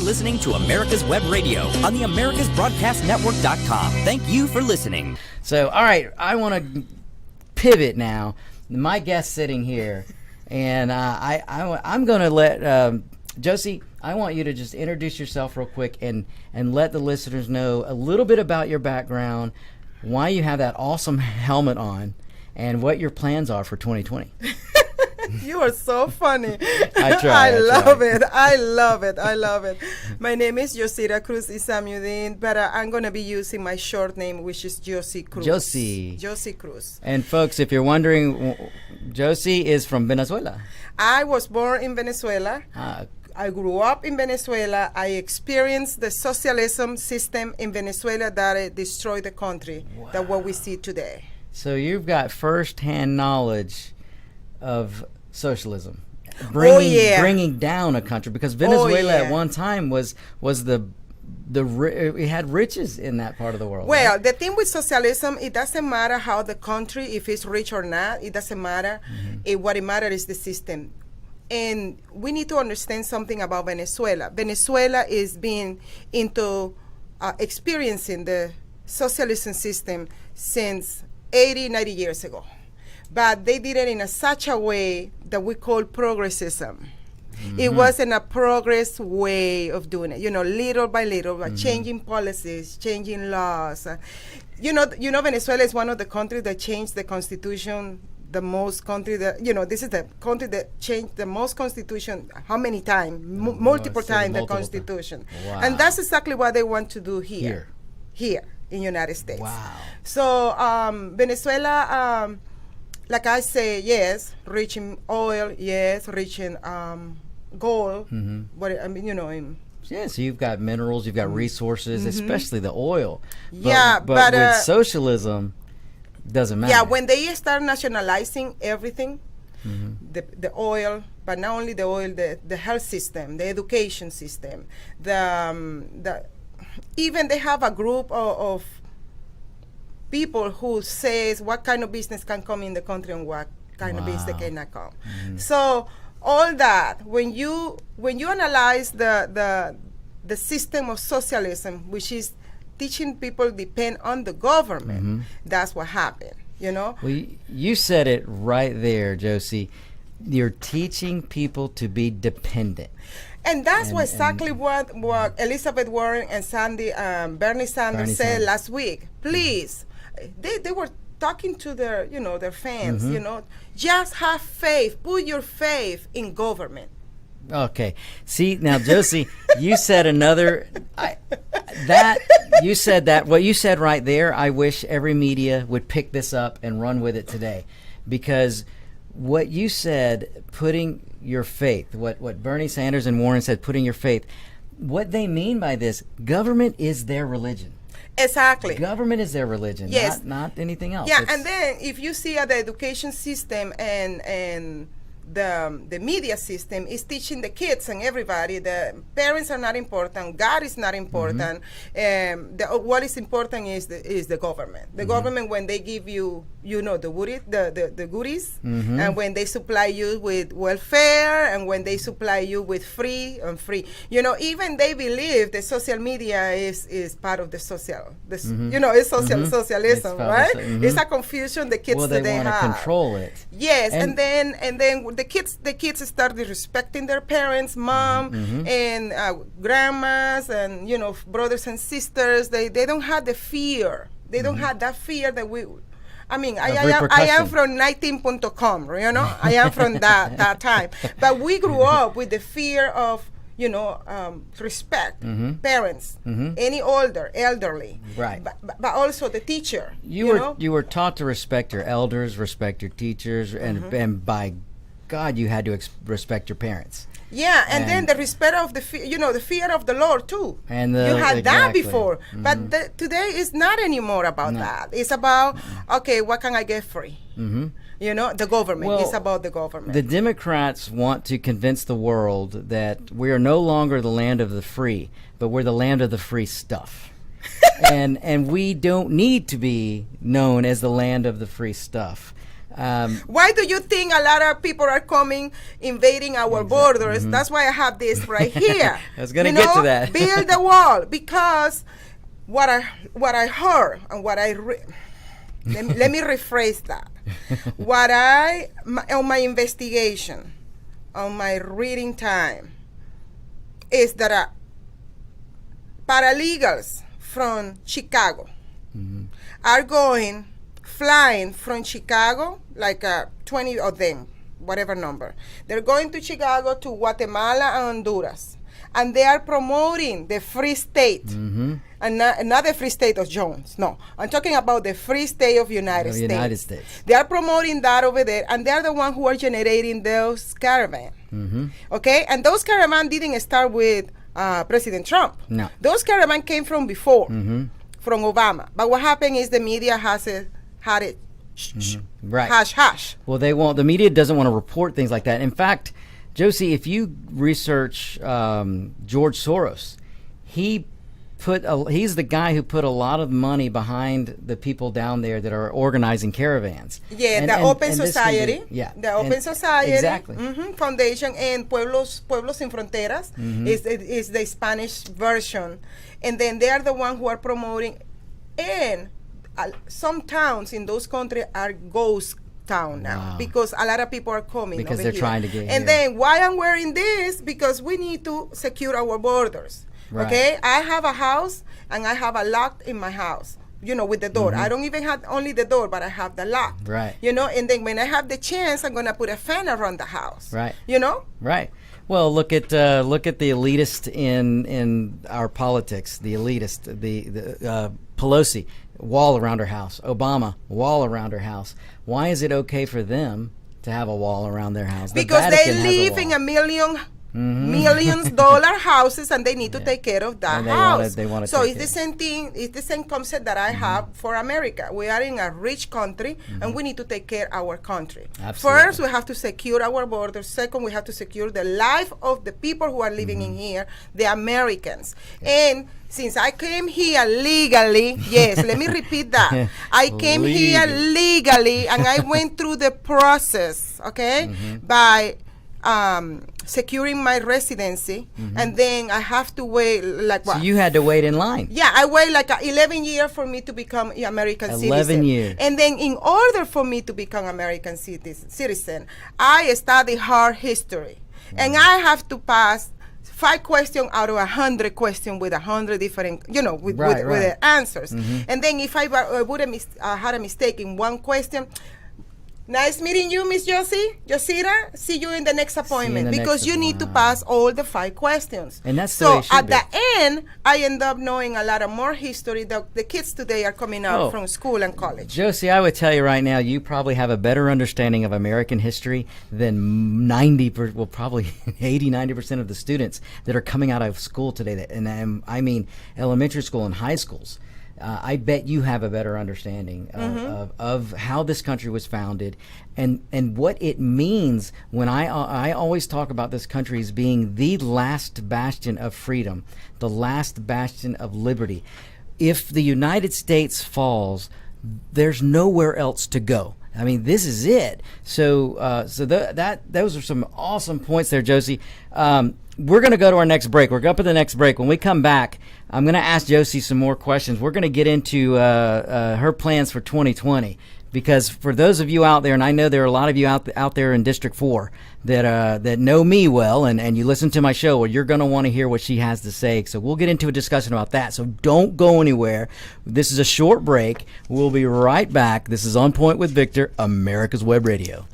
listening to America's Web Radio on the AmericasBroadcastNetwork.com. Thank you for listening. So, all right, I want to pivot now. My guest sitting here, and I'm going to let Josie, I want you to just introduce yourself real quick and let the listeners know a little bit about your background, why you have that awesome helmet on, and what your plans are for 2020. You are so funny. I love it. My name is Yosira Cruz Isamudin, but I'm going to be using my short name, which is Josie Cruz. Josie Cruz. And folks, if you're wondering, Josie is from Venezuela. I was born in Venezuela. I grew up in Venezuela. I experienced the socialism system in Venezuela that destroyed the country, that what we see today. So you've got first-hand knowledge of socialism, bringing down a country, because Venezuela at one time was it had riches in that part of the world. Well, right? The thing with socialism, it doesn't matter how the country, if it's rich or not, it doesn't matter. What it matters is the system. And we need to understand something about Venezuela. Venezuela is being into experiencing the socialism system since 80, 90 years ago. But they did it in such a way that we call progressism. It wasn't a progress way of doing it, little by little, changing policies, changing laws. Venezuela is one of the countries that changed the constitution the most. This is the country that changed the most constitution, how many times? Multiple times the constitution. Wow. And that's exactly what they want to do here in the United States. Wow. So Venezuela, like I say, yes, rich in oil, yes, rich in gold. But yeah, so you've got minerals, you've got resources, especially the oil. But with socialism, doesn't matter. Yeah, when they start nationalizing everything, the oil, but not only the oil, the health system, the education system, even they have a group of people who says what kind of business can come in the country and what kind of business cannot come. So all that, when you analyze the system of socialism, which is teaching people depend on the government, that's what happened. Well, you said it right there, Josie. You're teaching people to be dependent. And that's exactly what Elizabeth Warren and Bernie Sanders said last week. Please, they were talking to their fans. Just have faith. Put your faith in government. Okay. See, now, Josie, you said what you said right there. I wish every media would pick this up and run with it today, because what you said, putting your faith, what Bernie Sanders and Warren said, putting your faith, what they mean by this, government is their religion. Exactly. Government is their religion, yes. not anything else. Yeah, and then if you see the education system and the media system is teaching the kids and everybody the parents are not important, God is not important. What is important is the government. The government, when they give you the goodies, and when they supply you with welfare, and when they supply you with free. Even they believe the social media is part of the social. It's socialism, right? It's a confusion the kids today have. They want to control it. Yes, and then the kids started respecting their parents, mom and grandmas, and brothers and sisters. They don't have the fear. They don't have that fear that we. I mean, I am from 19.com, I am from that time. But we grew up with the fear of, respect, parents, any elderly, right? But also the teacher. You were taught to respect your elders, respect your teachers, and by God, you had to respect your parents. Yeah, and then the respect of the fear of the Lord too. And you had that before, but today is not anymore about that. It's about what can I get free? The government. Well, it's about the government. The Democrats want to convince the world that we are no longer the land of the free, but we're the land of the free stuff. and we don't need to be known as the land of the free stuff. Why do you think a lot of people are coming, invading our borders? That's why I have this right here. I was going to get to that. Build the wall, because what I heard and what I let me rephrase that. On my investigation, on my reading time, is that paralegals from Chicago are flying from Chicago, like 20 of them, whatever number. They're going to Chicago, to Guatemala and Honduras, and they are promoting the free state, and not the free state of Jones. No, I'm talking about the free state of United States. They are promoting that over there, and they are the ones who are generating those caravans. Okay, and those caravans didn't start with President Trump. No, those caravans came from before, from Obama. But what happened is the media had it right. Hush. Well, the media doesn't want to report things like that. In fact, Josie, if you research George Soros, he's the guy who put a lot of money behind the people down there that are organizing caravans. Yeah, the Open Society. The Open Society. Exactly. Foundation, and Pueblos Sin Fronteras is the Spanish version. And then they are the ones who are promoting, and some towns in those countries are ghost town now, because a lot of people are coming because over they're here. Trying to get and here. Then why I'm wearing this, because we need to secure our borders. Right. Okay, I have a house and I have a lock in my house, with the door. I don't even have only the door, but I have the lock. Right. And then when I have the chance, I'm gonna put a fan around the house. Right. Right. Well, look at the elitist in our politics. The elitist, the Pelosi, wall around her house. Obama, wall around her house. Why is it okay for them to have a wall around their house? Because they live in $millions houses, and they need to take care of that house. So it's the same thing. It's the same concept that I have for America. We are in a rich country, and we need to take care of our country. Absolutely. First, we have to secure our borders. Second, we have to secure the life of the people who are living in here, the Americans. And since I came here legally, yes, let me repeat that. I came here legally, and I went through the process, by securing my residency, and then I have to wait like what? So you had to wait in line. Yeah, I wait like 11 years for me to become an American citizen. 11 years. And then in order for me to become American citizen, I study hard history, and I have to pass 5 questions out of 100 questions with 100 different, with the answers. And then if I would have had a mistake in one question, nice meeting you, Miss Josira. See you in the next appointment, because you need to pass all the 5 questions. And that's so at the end, I end up knowing a lot of more history that the kids today are coming out from school and college. Josie, I would tell you right now, you probably have a better understanding of American history than probably 80-90% of the students that are coming out of school today. And I mean elementary school and high schools. I bet you have a better understanding of how this country was founded and what it means when I always talk about this country as being the last bastion of freedom, the last bastion of liberty. If the United States falls, there's nowhere else to go. I mean, this is it. So those are some awesome points there, Josie. We're going to go to our next break. We're going to the next break. When we come back, I'm going to ask Josie some more questions. We're going to get into her plans for 2020. Because for those of you out there, and I know there are a lot of you out there in District 4 that know me well, and you listen to my show, well, you're going to want to hear what she has to say. So we'll get into a discussion about that. So don't go anywhere. This is a short break. We'll be right back. This is On Point with Victor, America's Web Radio.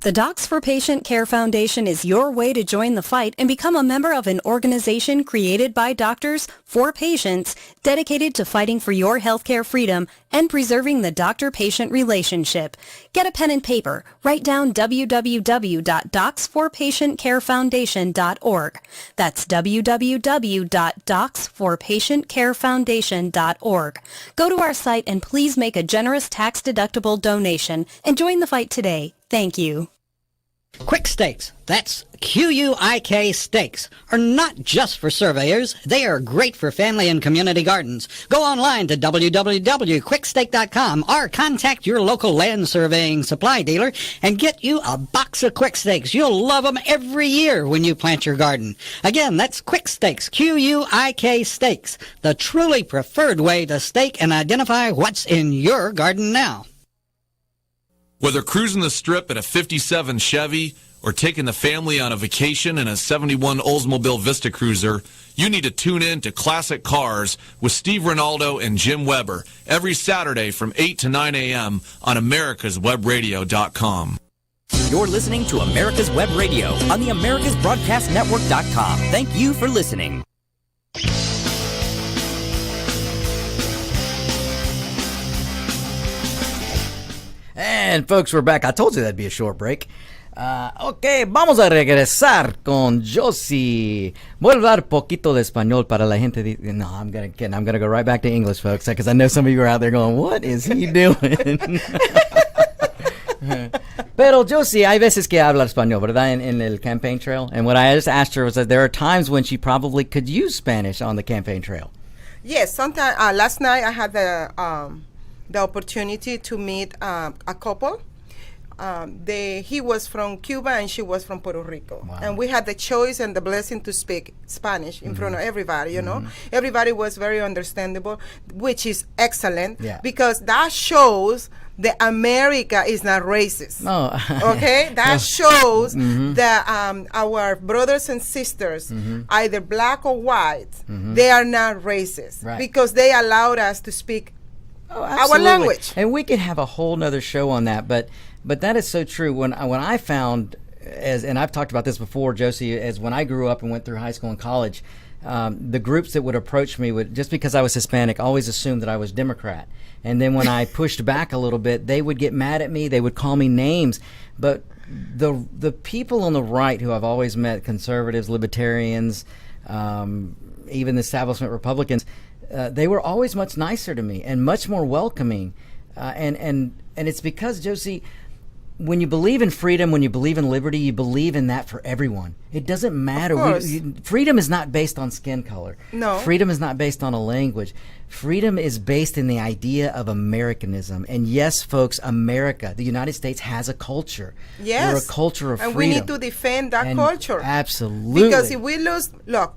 The Docs for Patient Care Foundation is your way to join the fight and become a member of an organization created by doctors for patients dedicated to fighting for your healthcare freedom and preserving the doctor-patient relationship. Get a pen and paper. Write down www.docsforpatientcarefoundation.org. That's www.docsforpatientcarefoundation.org. Go to our site and please make a generous tax-deductible donation and join the fight today. Thank you. Quick Stakes, that's Q-U-I-K Stakes, are not just for surveyors. They are great for family and community gardens. Go online to www.quickstake.com or contact your local land surveying supply dealer and get you a box of Quick Stakes. You'll love them every year when you plant your garden. Again, that's Quick Stakes, Q-U-I-K Stakes, the truly preferred way to stake and identify what's in your garden now. Whether cruising the strip in a 57 Chevy or taking the family on a vacation in a 71 Oldsmobile Vista Cruiser, you need to tune in to Classic Cars with Steve Ronaldo and Jim Weber every Saturday from 8 to 9 a.m. on americaswebradio.com. You're listening to America's Web Radio on the americasbroadcastnetwork.com. Thank you for listening. And folks, we're back. I told you that'd be a short break. Ok, vamos a regresar con Josie. Voy a hablar poquito de español para la gente. No, I'm gonna go right back to English, folks, because I know some of you are out there going, "What is he doing?" Pero Josie, hay veces que habla español, ¿verdad? In el campaign trail. And what I just asked her was that there are times when she probably could use Spanish on the campaign trail. Yes, sometimes. Last night I had the opportunity to meet a couple. He was from Cuba and she was from Puerto Rico. Wow. And we had the choice and the blessing to speak Spanish in front of everybody, you know. Everybody was very understandable, which is excellent because that shows that America is not racist. Oh. Okay? That shows that our brothers and sisters, either black or white, they are not racist because they allowed us to speak our language. And we could have a whole nother show on that, but that is so true. When I found, and I've talked about this before, Josie, as when I grew up and went through high school and college, the groups that would approach me would, just because I was Hispanic, always assume that I was Democrat. And then when I pushed back a little bit, they would get mad at me. They would call me names. But the people on the right who I've always met, conservatives, libertarians, even the establishment Republicans, they were always much nicer to me and much more welcoming. And it's because, Josie, when you believe in freedom, when you believe in liberty, you believe in that for everyone. It doesn't matter. Freedom is not based on skin color. No. Freedom is not based on a language. Freedom is based in the idea of Americanism. And yes, folks, America, the United States, has a culture. Yes. We're a culture of and freedom. we need to defend that culture. Absolutely. Because if we lose, look,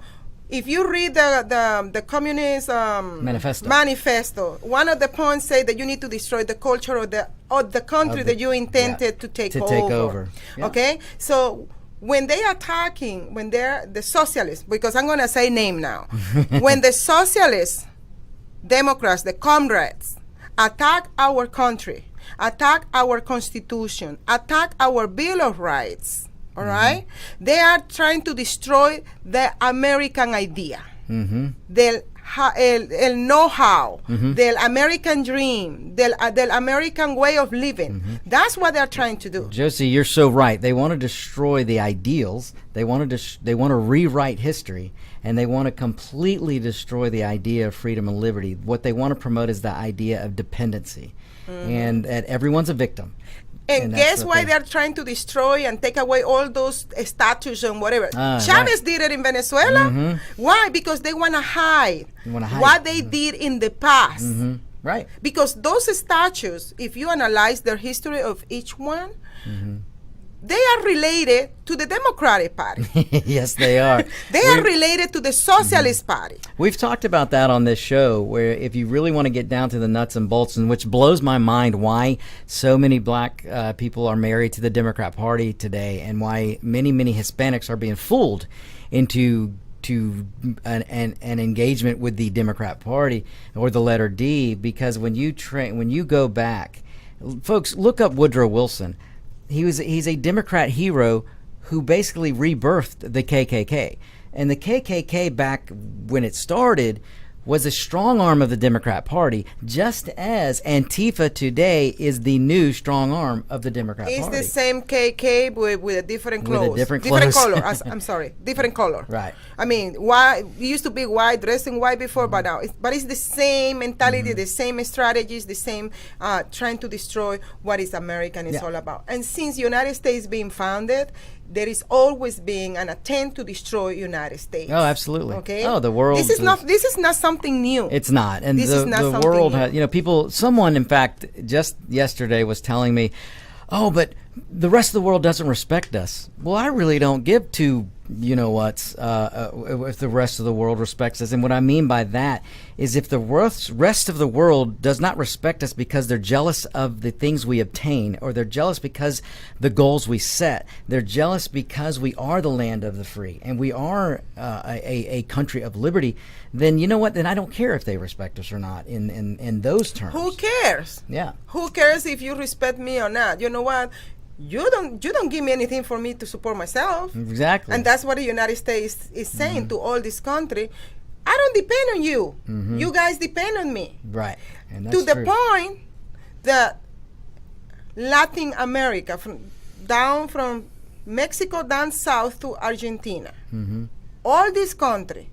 if you read the Communist manifesto, one of the points say that you need to destroy the culture of the country that you intended to take over. Yeah. Okay? So when they are attacking, when they're the socialists, because I'm going to say name now, when the socialists, Democrats, the comrades, attack our country, attack our Constitution, attack our Bill of Rights, all right? They are trying to destroy the American idea, el know-how, the American dream, the American way of living. That's what they're trying to do. Josie, you're so right. They want to destroy the ideals. They want to rewrite history, and they want to completely destroy the idea of freedom and liberty. What they want to promote is the idea of dependency, and that everyone's a victim. And guess why they're trying to destroy and take away all those statues and whatever? Chavez did it in Venezuela. Why? Because they want to hide what they did in the past. Right. Because those statues, if you analyze the history of each one, they are related to the Democratic Party. Yes, they are. They are related to the Socialist Party. We've talked about that on this show, where if you really want to get down to the nuts and bolts, and which blows my mind why so many black people are married to the Democrat Party today, and why many Hispanics are being fooled into an engagement with the Democrat Party or the letter D, because when you go back, folks, look up Woodrow Wilson. He's a Democrat hero who basically rebirthed the KKK. And the KKK, back when it started, was a strong arm of the Democrat Party, just as Antifa today is the new strong arm of the Democrat It's Party. the same KK with a different clothes. With a different color. I'm sorry, different color. Right. I mean, why it used to be white, dressed in white before, but now it's the same mentality, the same strategies, the same trying to destroy what is American is all about. And since United States being founded, there is always being an attempt to destroy United States. Oh, absolutely. Okay. Oh, the world. This is not something new. It's not. And This is not the something world new. has, someone in fact just yesterday was telling me, oh, but the rest of the world doesn't respect us. Well, I really don't give two if the rest of the world respects us. And what I mean by that is if the rest of the world does not respect us because they're jealous of the things we obtain, or they're jealous because the goals we set, they're jealous because we are the land of the free and we are a country of liberty, then you know what? Then I don't care if they respect us or not in those terms. Who cares? Yeah. Who cares if you respect me or not? You know what? You don't give me anything for me to support myself. Exactly. And that's what the United States is saying to all this country. I don't depend on you. You guys depend on me. Right. And that's To the true. point that Latin America, from Mexico down south to Argentina, all this country,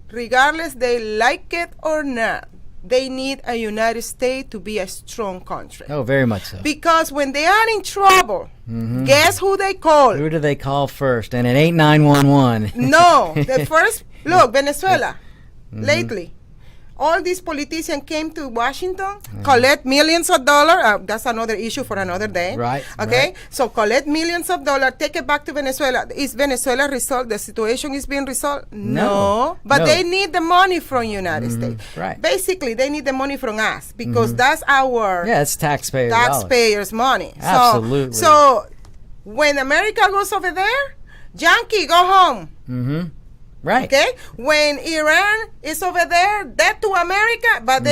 regardless they like it or not, they need a United States to be a strong country. Oh, very much so. Because when they are in trouble, guess who they call? Who do they call first? And it ain't 911. No, the first, look, Venezuela, lately. All these politicians came to Washington, collect millions of dollars. That's another issue for another day. Right. Okay. Right. So collect millions of dollars, take it back to Venezuela. Is Venezuela resolved? The situation is being resolved? No. But No. they need the money from United States. Right. Basically, they need the money from us because that's our Yeah, it's taxpayers' money. Absolutely. So when America goes over there, Yankee, go home. Right. Okay, when Iran is over there, that to America, but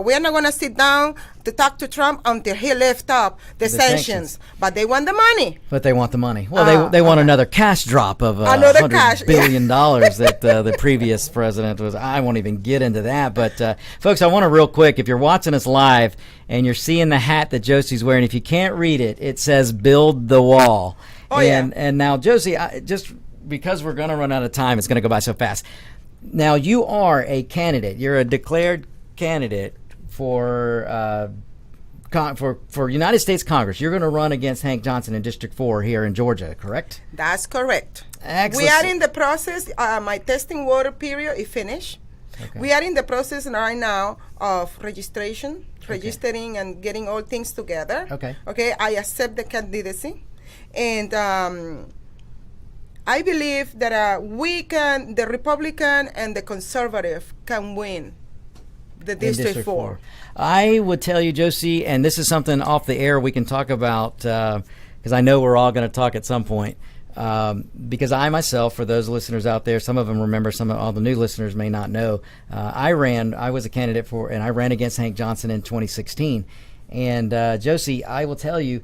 we're not going to sit down to talk to Trump until he lifts up the sanctions. But they want the money. But they want the money. Well, they want another cash drop of Another $100 cash, billion that the previous president was. I won't even get into that. But folks, I want to real quick, if you're watching us live and you're seeing the hat that Josie's wearing, if you can't read it, it says "Build the Wall." Oh, and now, Josie, because we're going to run out of time, it's going to go by so fast. Now, you are a candidate. You're a declared candidate for United States Congress. You're going to run against Hank Johnson in District 4 here in Georgia, correct? That's correct. Excellent. We are in the process. My testing water period is finished. Okay. We are in the process right now of registering and getting all things together. Okay. Okay. I accept the candidacy, and I believe that the Republican and the Conservative can win the District 4. I would tell you, Josie, and this is something off the air we can talk about because I know we're all going to talk at some point. Because I myself, for those listeners out there, some of them remember, all the new listeners may not know. I was a candidate and I ran against Hank Johnson in 2016. And Josie, I will tell you,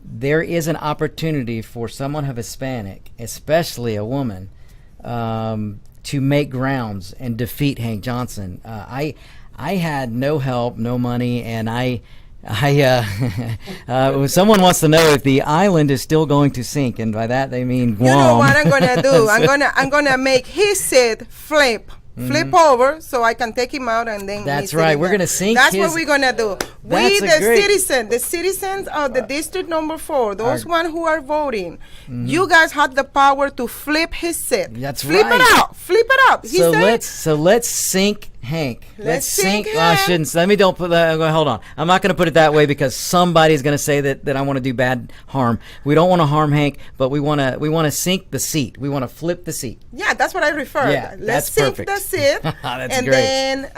there is an opportunity for someone of Hispanic, especially a woman, to make grounds and defeat Hank Johnson. I had no help, no money, and someone wants to know if the island is still going to sink, and by that they mean Guam. You know what I'm gonna do? I'm gonna make his seat flip over so I can take him out and then that's right. We're gonna sink. That's what we're gonna do. The citizens of the district number 4, those one who are voting, you guys have the power to flip his seat. That's flip right. Flip it out. Let's sink Hank. Let's sink him. I shouldn't. Don't put that. Hold on. I'm not going to put it that way because somebody's going to say that I want to do bad harm. We don't want to harm Hank, but we want to sink the seat. We want to flip the seat. Yeah, that's what I refer. Yeah, let's that's sink perfect. the seat. That's and great. then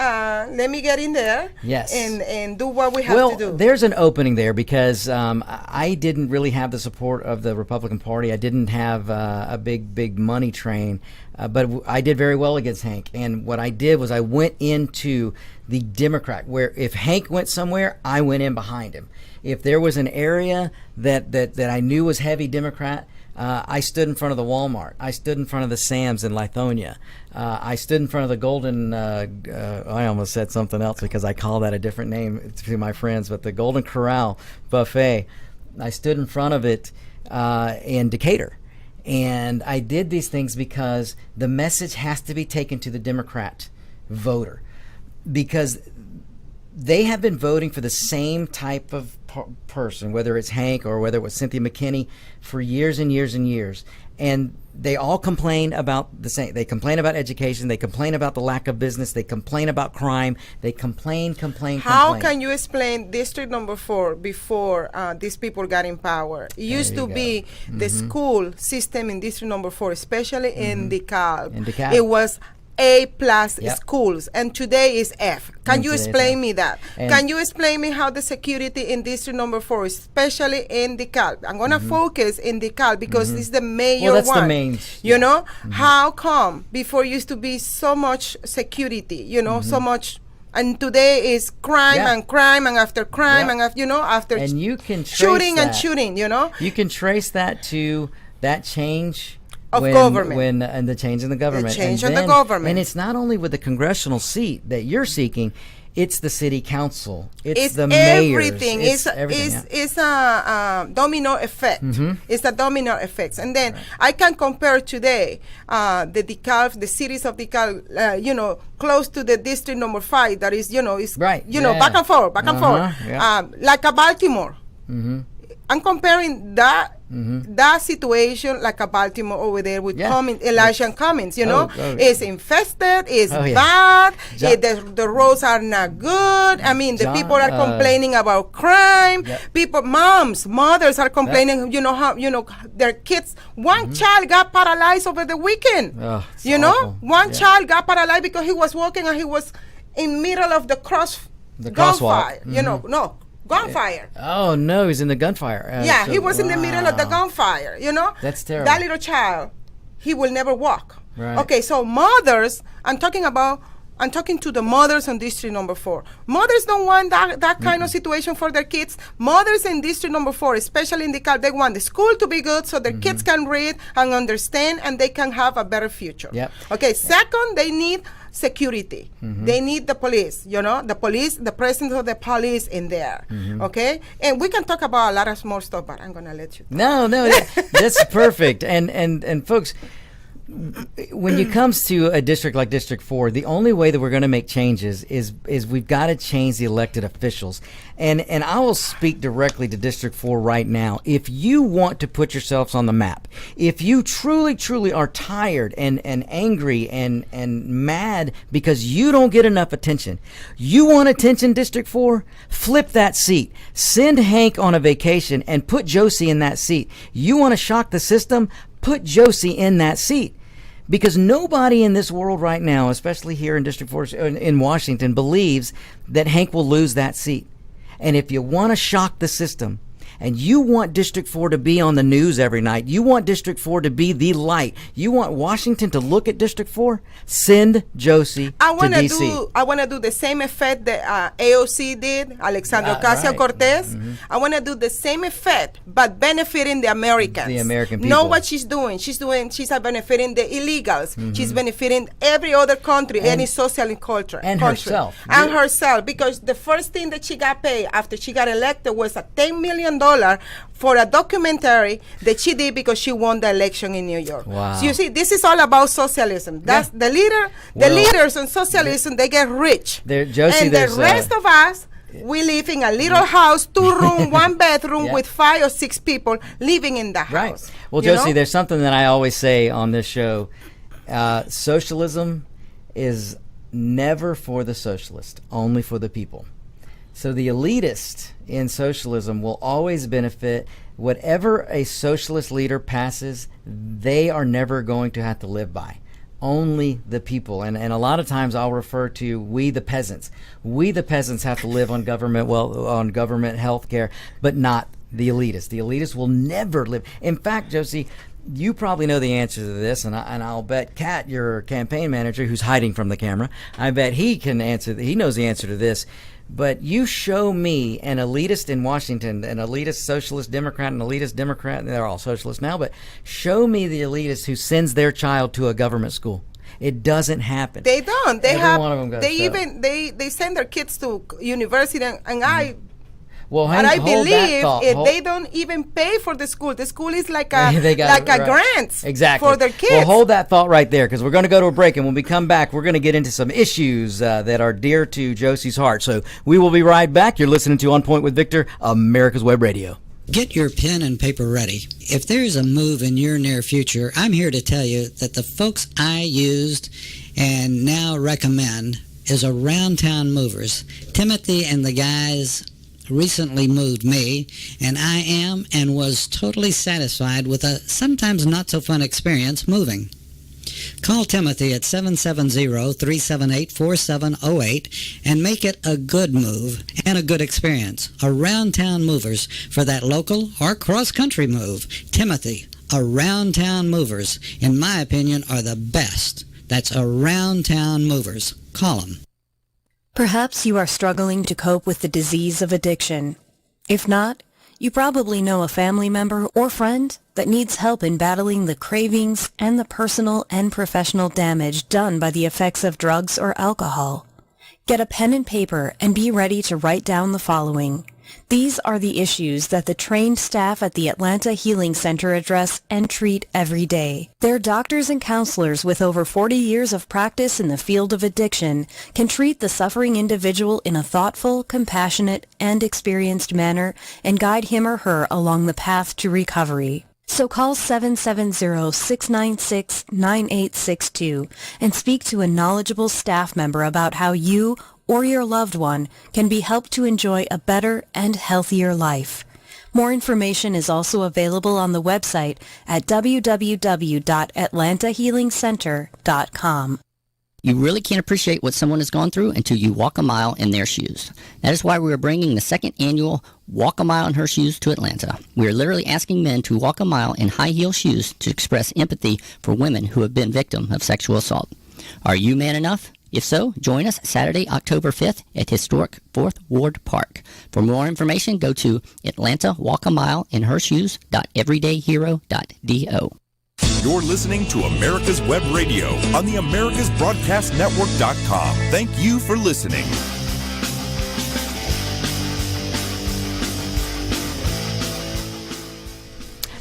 let me get in there. Yes. And do what we have to do. There's an opening there because I didn't really have the support of the Republican Party. I didn't have a big money train. But I did very well against Hank. And what I did was I went into the Democrat, where if Hank went somewhere, I went in behind him. If there was an area that I knew was heavy Democrat, I stood in front of the Walmart. I stood in front of the Sam's in Lithonia. I stood in front of the Golden, I almost said something else because I call that a different name to my friends, but the Golden Corral buffet. I stood in front of it in Decatur. And I did these things because the message has to be taken to the Democrat voter, because they have been voting for the same type of person, whether it's Hank or whether it was Cynthia McKinney, for years and years and years. And they all complain about the same. They complain about education. They complain about the lack of business. They complain about crime. They complain. How can you explain District Number 4 before these people got in power? It used to be the school system in District Number 4, especially in DeKalb. It was A+ schools, and today is F. Can you explain me that? Can you explain me how the security in District Number 4, especially in DeKalb? I'm gonna focus in DeKalb because this is the major that's one. the main. You know, how come before used to be so much security? You know, so much. And today is crime and crime and after crime and after, after and you can shooting that. And shooting. You can trace that to that change of government. And the change in the government. The change in the government. And it's not only with the congressional seat that you're seeking, it's the city council. It's the mayors. Everything. It's everything. It's a domino effect. It's a domino effect. And then I can compare today the DeKalb, the cities of DeKalb, close to the District Number 5 that is, is, back and forth, like a Baltimore. I'm comparing that situation like a Baltimore over there with Elijah and Cummings, it's infested, it's bad, the roads are not good. I mean, the people are complaining about crime. Mothers are complaining, how, their kids, one child got paralyzed over the weekend. One child got paralyzed because he was walking and he was in middle of the gunfire, gunfire. Oh no, he's in the gunfire. He was in the middle of the gunfire. That's terrible. That little child, he will never walk. Right. Okay, so mothers, I'm talking to the mothers in District Number 4. Mothers don't want that kind of situation for their kids. Mothers in District Number 4, especially in DeKalb, they want the school to be good so their kids can read and understand and they can have a better future. Okay, second, they need security. They need the police, the presence of the police in there. Okay? And we can talk about a lot of more stuff, but I'm going to let you talk. No, that's perfect. And folks, when it comes to a district like District 4, the only way that we're going to make changes is we've got to change the elected officials. And I will speak directly to District 4 right now. If you want to put yourselves on the map, if you truly are tired and angry and mad because you don't get enough attention, you want attention, District 4? Flip that seat. Send Hank on a vacation and put Josie in that seat. You want to shock the system? Put Josie in that seat. Because nobody in this world right now, especially here in District 4 in Washington, believes that Hank will lose that seat. And if you want to shock the system, and you want District 4 to be on the news every night, you want District 4 to be the light, you want Washington to look at District 4, send Josie to D.C. I want to do the same effect that AOC did, Alexandria Ocasio-Cortez. I want to do the same effect, but benefiting the Americans. The American people. Know what she's doing. She's benefiting the illegals. She's benefiting every other country, any social culture. And herself. And herself, because the first thing that she got paid after she got elected was a $10 million for a documentary that she did because she won the election in New York. Wow. So you see, this is all about socialism. That's the leaders in socialism, they get rich. Josie, and the rest of us, we live in a little house, 2-room, 1-bedroom with 5 or 6 people living in the house. Right. Well, Josie, there's something that I always say on this show. Socialism is never for the socialist, only for the people. So the elitist in socialism will always benefit. Whatever a socialist leader passes, they are never going to have to live by. Only the people. And a lot of times I'll refer to we the peasants. We the peasants have to live on government health care, but not the elitists. The elitists will never live. In fact, Josie, you probably know the answer to this, and I'll bet Kat, your campaign manager, who's hiding from the camera, I bet he can answer. He knows the answer to this. But you show me an elitist in Washington, an elitist socialist Democrat, an elitist Democrat. They're all socialists now, but show me the elitist who sends their child to a government school. It doesn't happen. They don't. They Every one of them goes They so. even they send their kids to university, and I. Well, But I hold that believe thought. if they don't even pay for the school is like a They got like it, a right. grant Exactly. for their kids. Well, hold that thought right there, because we're going to go to a break, and when we come back, we're going to get into some issues that are dear to Josie's heart. So we will be right back. You're listening to On Point with Victor, America's Web Radio. Get your pen and paper ready. If there's a move in your near future, I'm here to tell you that the folks I used and now recommend is Around Town Movers. Timothy and the guys recently moved me, and I am and was totally satisfied with a sometimes not so fun experience moving. Call Timothy at 770-378-4708 and make it a good move and a good experience. Around Town Movers for that local or cross-country move. Timothy, Around Town Movers, in my opinion, are the best. That's Around Town Movers. Call them. Perhaps you are struggling to cope with the disease of addiction. If not, you probably know a family member or friend that needs help in battling the cravings and the personal and professional damage done by the effects of drugs or alcohol. Get a pen and paper and be ready to write down the following. These are the issues that the trained staff at the Atlanta Healing Center address and treat every day. Their doctors and counselors with over 40 years of practice in the field of addiction can treat the suffering individual in a thoughtful, compassionate, and experienced manner and guide him or her along the path to recovery. So call 770-696-9862 and speak to a knowledgeable staff member about how you or your loved one can be helped to enjoy a better and healthier life. More information is also available on the website at www.atlantahealingcenter.com. You really can't appreciate what someone has gone through until you walk a mile in their shoes. That is why we are bringing the second annual Walk a Mile in Her Shoes to Atlanta. We are literally asking men to walk a mile in high-heel shoes to express empathy for women who have been victim of sexual assault. Are you man enough? If so, join us Saturday, October 5th at historic 4th Ward Park. For more information, go to atlantawalkamileinhershoes.everydayhero.do. You're listening to America's Web Radio on the AmericasBroadcastNetwork.com. Thank you for listening.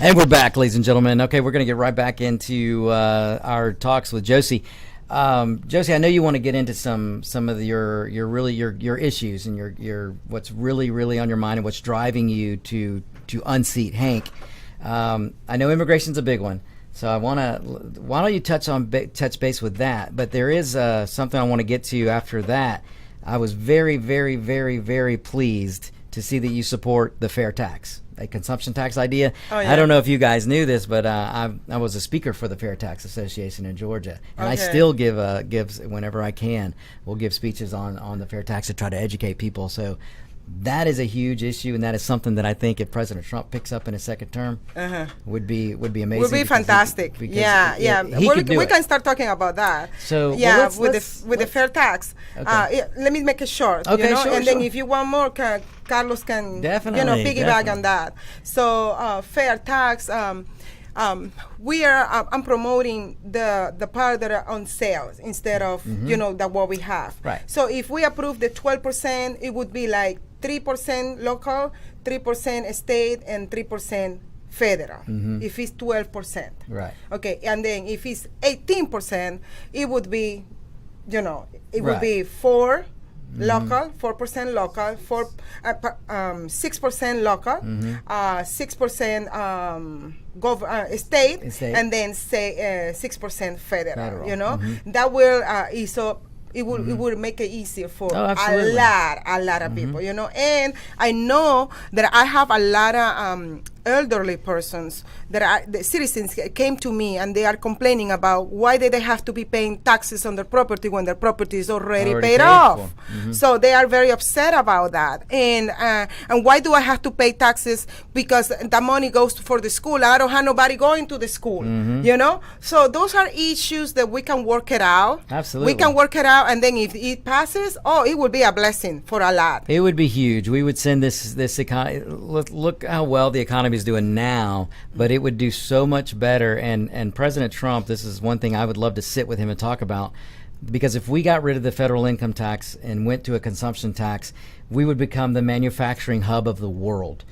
And we're back, ladies and gentlemen. Okay, we're going to get right back into our talks with Josie. Josie, I know you want to get into some of your issues and your what's really on your mind and what's driving you to unseat Hank. I know immigration's a big one, so why don't you touch base with that? But there is something I want to get to after that. I was very pleased to see that you support the fair tax, a consumption tax idea. Oh, yeah. I don't know if you guys knew this, but I was a speaker for the Fair Tax Association in Georgia, and I still give whenever I can. We'll give speeches on the fair tax to try to educate people. So that is a huge issue, and that is something that I think if President Trump picks up in his second term, would be amazing. Would be fantastic. We can start talking about that. So with the fair tax. Okay. Let me make it short. Okay, and then if you want more, Carlos can definitely piggyback on that. So fair tax. I'm promoting the part that are on sales instead of what we have. Right. So if we approve the 12%, it would be like 3% local, 3% state, and 3% federal. If it's 12%. Right. Okay, and then if it's 18%, it would be, would be 4 local, 4% local, 6% local, 6% state, and then say 6% federal. That will ease up. It would make it easier for a lot of people, and I know that I have a lot of elderly persons that are the citizens came to me and they are complaining about why they have to be paying taxes on their property when their property is already paid off. So they are very upset about that. And why do I have to pay taxes because the money goes for the school? I don't have nobody going to the school, you know? So those are issues that we can work it out. Absolutely. We can work it out, and then if it passes, it would be a blessing for a lot. It would be huge. We would send this economy. Look how well the economy is doing now, but it would do so much better. And President Trump, this is one thing I would love to sit with him and talk about, because if we got rid of the federal income tax and went to a consumption tax, we would become the manufacturing hub of the world.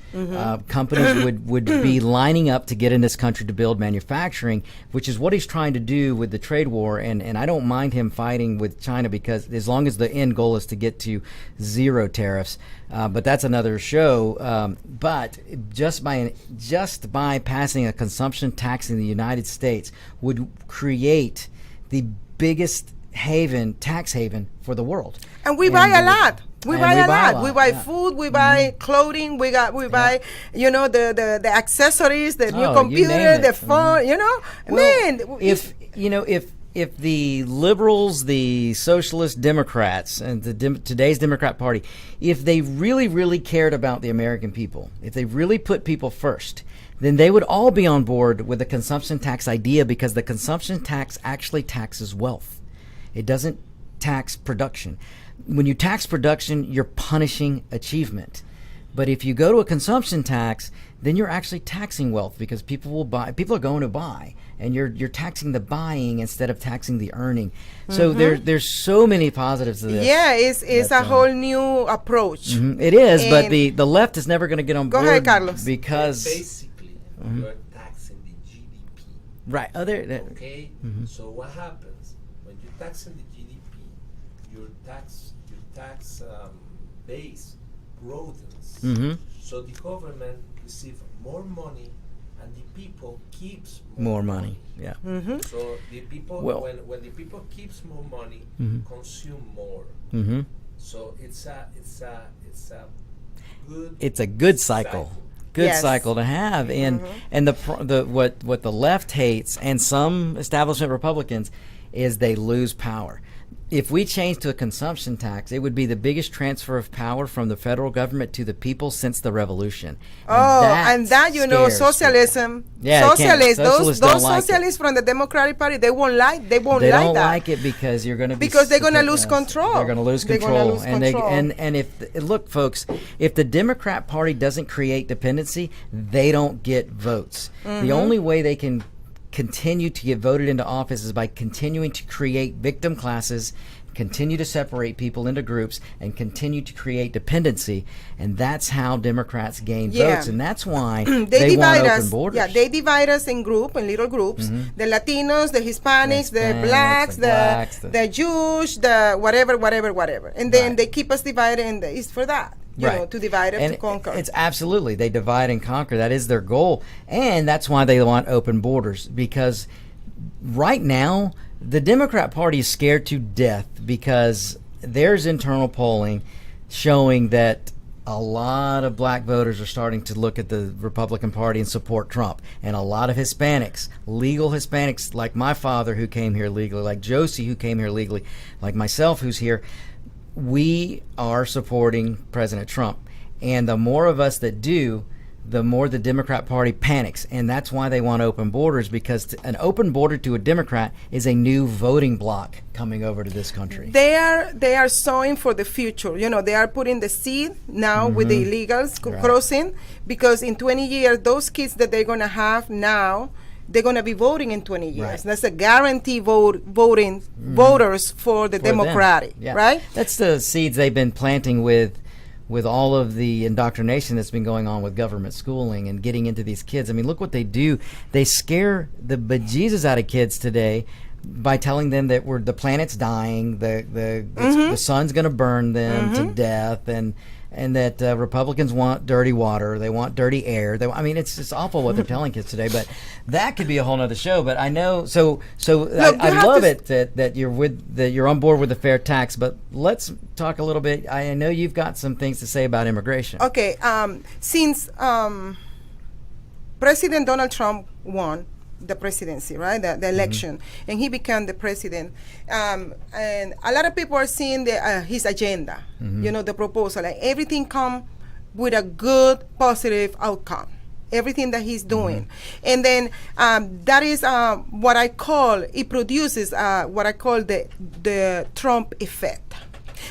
Companies would be lining up to get in this country to build manufacturing, which is what he's trying to do with the trade war. And I don't mind him fighting with China, because as long as the end goal is to get to zero tariffs, but that's another show. But just by passing a consumption tax in the United States would create the biggest tax haven for the world. And we buy a lot. We buy a lot. We buy yeah. food. We buy clothing. We buy, you know, the accessories, the new computer, the phone. You know, man. If the liberals, the socialist Democrats, and today's Democrat Party, if they really, really cared about the American people, if they really put people first, then they would all be on board with the consumption tax idea, because the consumption tax actually taxes wealth. It doesn't tax production. When you tax production, you're punishing achievement. But if you go to a consumption tax, then you're actually taxing wealth, because people will buy. People are going to buy, and you're taxing the buying instead of taxing the earning. So there's so many positives to this. Yeah, it's a whole new approach. It is, but the left is never going to get on board. Go ahead, Carlos. Because basically you're taxing the GDP. right. Okay. So what happens when you're taxing the GDP? Your tax base broadens. So the government receives more money, and the people keeps more money. Yeah. So the people, when the people keeps more money, consume more. So it's a good. It's a good cycle. Good cycle to have. And what the left hates, and some establishment Republicans, is they lose power. If we change to a consumption tax, it would be the biggest transfer of power from the federal government to the people since the revolution. And that you know, socialism. Yeah, those socialists from the Democratic Party, they won't like that. They don't like it because you're going to they're going to lose control. They're going to lose control. And if look, folks, if the Democrat Party doesn't create dependency, they don't get votes. The only way they can continue to get voted into office is by continuing to create victim classes, continue to separate people into groups, and continue to create dependency. And that's how Democrats gain votes, and that's why they want open borders. Yeah, they divide us in little groups. The Latinos, the Hispanics, the blacks, the Jews, the whatever. And then they keep us divided, and it's for that. You know, to divide and to conquer. It's absolutely, they divide and conquer. That is their goal. And that's why they want open borders, because right now the Democrat Party is scared to death, because there's internal polling showing that a lot of black voters are starting to look at the Republican Party and support Trump. And a lot of Hispanics, legal Hispanics, like my father who came here legally, like Josie who came here legally, like myself who's here, we are supporting President Trump. And the more of us that do, the more the Democrat Party panics. And that's why they want open borders, because an open border to a Democrat is a new voting bloc coming over to this country. They are sowing for the future. You know, they are putting the seed now with the illegals crossing, because in 20 years, those kids that they're going to have now, they're going to be voting in 20 years. Right. That's a guarantee voting voters for the Democratic, right? That's the seeds they've been planting with all of the indoctrination that's been going on with government schooling and getting into these kids. I mean, look what they do. They scare the bejesus out of kids today by telling them that the planet's dying, the sun's going to burn them to death, and that Republicans want dirty water, they want dirty air. It's just awful what they're telling kids today. But that could be a whole nother show. But I know, I love it that you're on board with the fair tax. But let's talk a little bit. I know you've got some things to say about immigration. Okay, since President Donald Trump won the presidency, right? The election, and he became the president. And a lot of people are seeing his agenda, the proposal, like everything come with a good, positive outcome. Everything that he's doing, and then that is what I call. It produces what I call the Trump effect.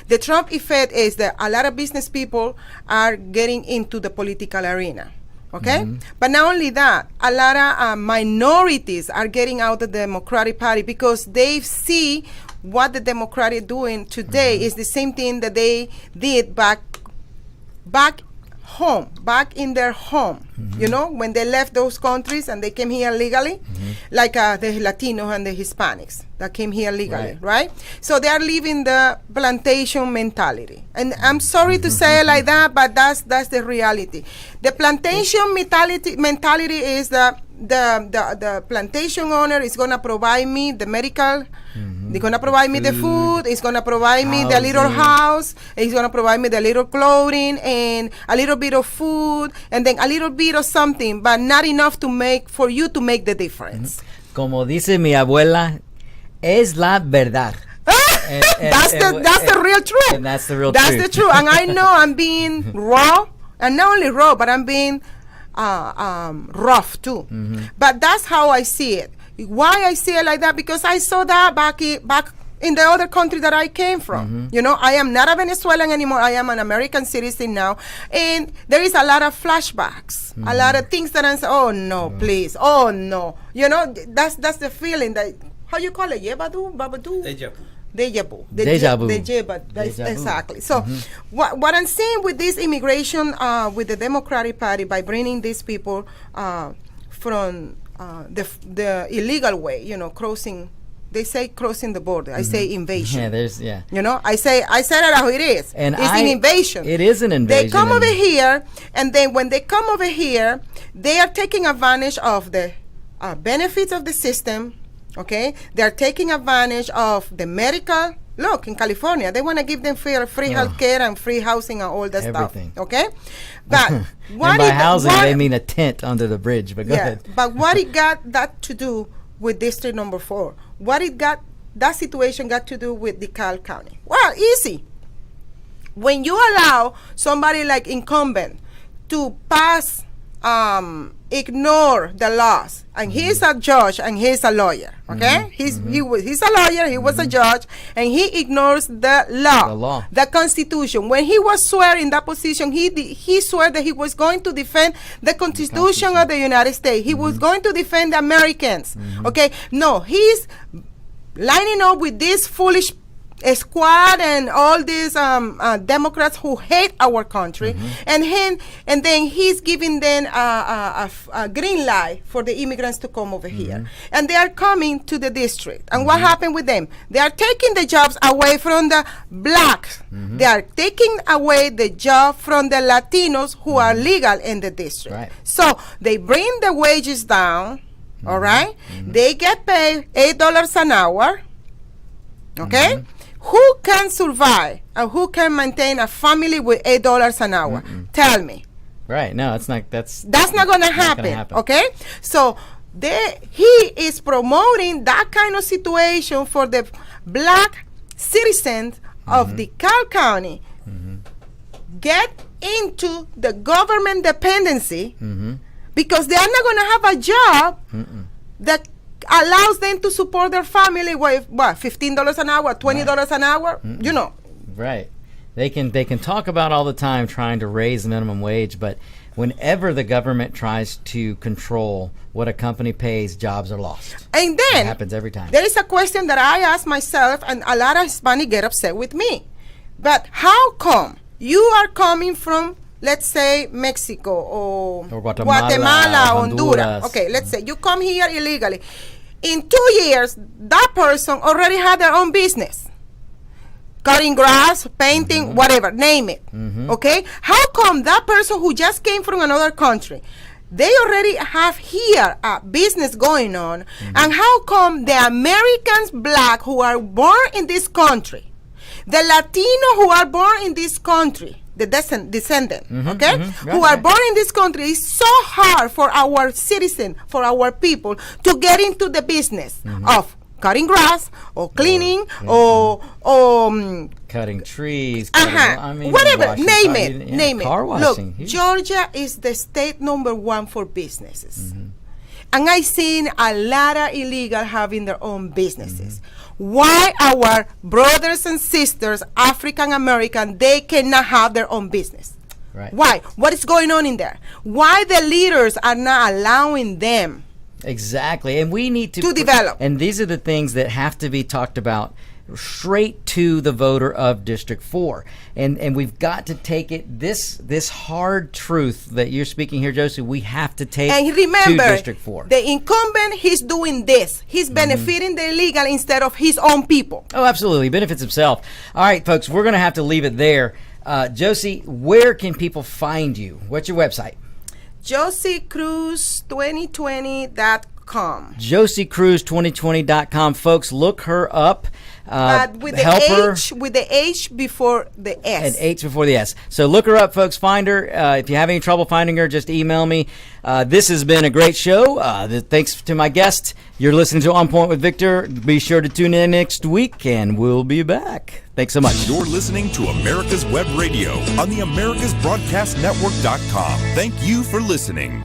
The Trump effect is that a lot of business people are getting into the political arena. Okay, but not only that, a lot of minorities are getting out of the Democratic Party because they see what the Democratic doing today is the same thing that they did back home, back in their home, when they left those countries and they came here legally, like the Latinos and the Hispanics that came here legally, right? So they are living the plantation mentality. And I'm sorry to say it like that, but that's the reality. The plantation mentality is that the plantation owner is going to provide me the medical, they're going to provide me the food, it's going to provide me the little house, it's going to provide me the little clothing and a little bit of food and then a little bit of something, but not enough for you to make the difference. Como dice mi abuela, es la verdad. That's the real truth. And that's the real truth. That's the truth. And I know I'm being raw, and not only raw, but I'm being rough too. But that's how I see it. Why I see it like that? Because I saw that back in the other country that I came from. I am not a Venezuelan anymore. I am an American citizen now. And there is a lot of flashbacks, a lot of things that I say, oh no, please, oh no. That's the feeling that, how you call it? Babadu? Deja vu. Deja vu. Exactly. So what I'm saying with this immigration, with the Democratic Party, by bringing these people from the illegal way, crossing. They say crossing the border. I say invasion. I say it how it is. And it's an invasion. It is an invasion. They come over here, and then when they come over here, they are taking advantage of the benefits of the system. Okay, they are taking advantage of the medical. Look, in California, they want to give them free health care and free housing and all that everything. Stuff. Okay, but what and by housing they mean a tent under the bridge. But go ahead. But what it got that to do with District Number 4? That situation got to do with DeKalb County? Well, easy. When you allow somebody like incumbent to pass, ignore the laws, and he's a judge and he's a lawyer, okay? He's a lawyer, he was a judge, and he ignores the law, the Constitution. When he was swear in that position, he swore that he was going to defend the Constitution of the United States. He was going to defend the Americans, okay? No, he's lining up with this foolish squad and all these Democrats who hate our country, and then he's giving them a green light for the immigrants to come over here, and they are coming to the district. And what happened with them? They are taking the jobs away from the blacks. They are taking away the job from the Latinos who are legal in the district. Right. So they bring the wages down. All right, they get paid $8 an hour. Okay. Who can survive and who can maintain a family with $8 an hour? Tell me. Right. No, that's not going to happen. Okay. So he is promoting that kind of situation for the black citizens of DeKalb County. Get into the government dependency because they are not going to have a job that allows them to support their family with what, $15 an hour, $20 an hour, Right. They can talk about all the time trying to raise minimum wage, but whenever the government tries to control what a company pays, jobs are lost. And then it happens every time. There is a question that I ask myself, and a lot of Hispanics get upset with me. But how come you are coming from, let's say, Mexico or Guatemala, Honduras. Okay, let's say you come here illegally. In 2 years, that person already had their own business. Cutting grass, painting, whatever, name it. Okay? How come that person who just came from another country, they already have here a business going on, and how come the Americans, black, who are born in this country, the Latino who are born in this country, the descendant, Right, who are born in this country. It's so hard for our citizen, for our people, to get into the business of cutting grass or cleaning or cutting trees, whatever, name it. Car washing. Look, Georgia is the state number 1 for businesses. And I seen a lot of illegal having their own businesses. Why our brothers and sisters, African American, they cannot have their own business? Right. Why? What is going on in there? Why the leaders are not allowing them? Exactly, and we need to develop. And these are the things that have to be talked about straight to the voter of District 4. And we've got to take it, this hard truth that you're speaking here, Josie, we have to take and remember, to District 4. The incumbent, he's doing this. He's benefiting the illegal instead of his own people. Oh, absolutely. He benefits himself. All right, folks, we're going to have to leave it there. Josie, where can people find you? What's your website? JosieCruz2020.com. JosieCruz2020.com. Folks, look her up. But with the H before the S. And H before the S. So look her up, folks. Find her. If you have any trouble finding her, just email me. This has been a great show. Thanks to my guest. You're listening to On Point with Victor. Be sure to tune in next week, and we'll be back. Thanks so much. You're listening to America's Web Radio on the AmericasBroadcastNetwork.com. Thank you for listening.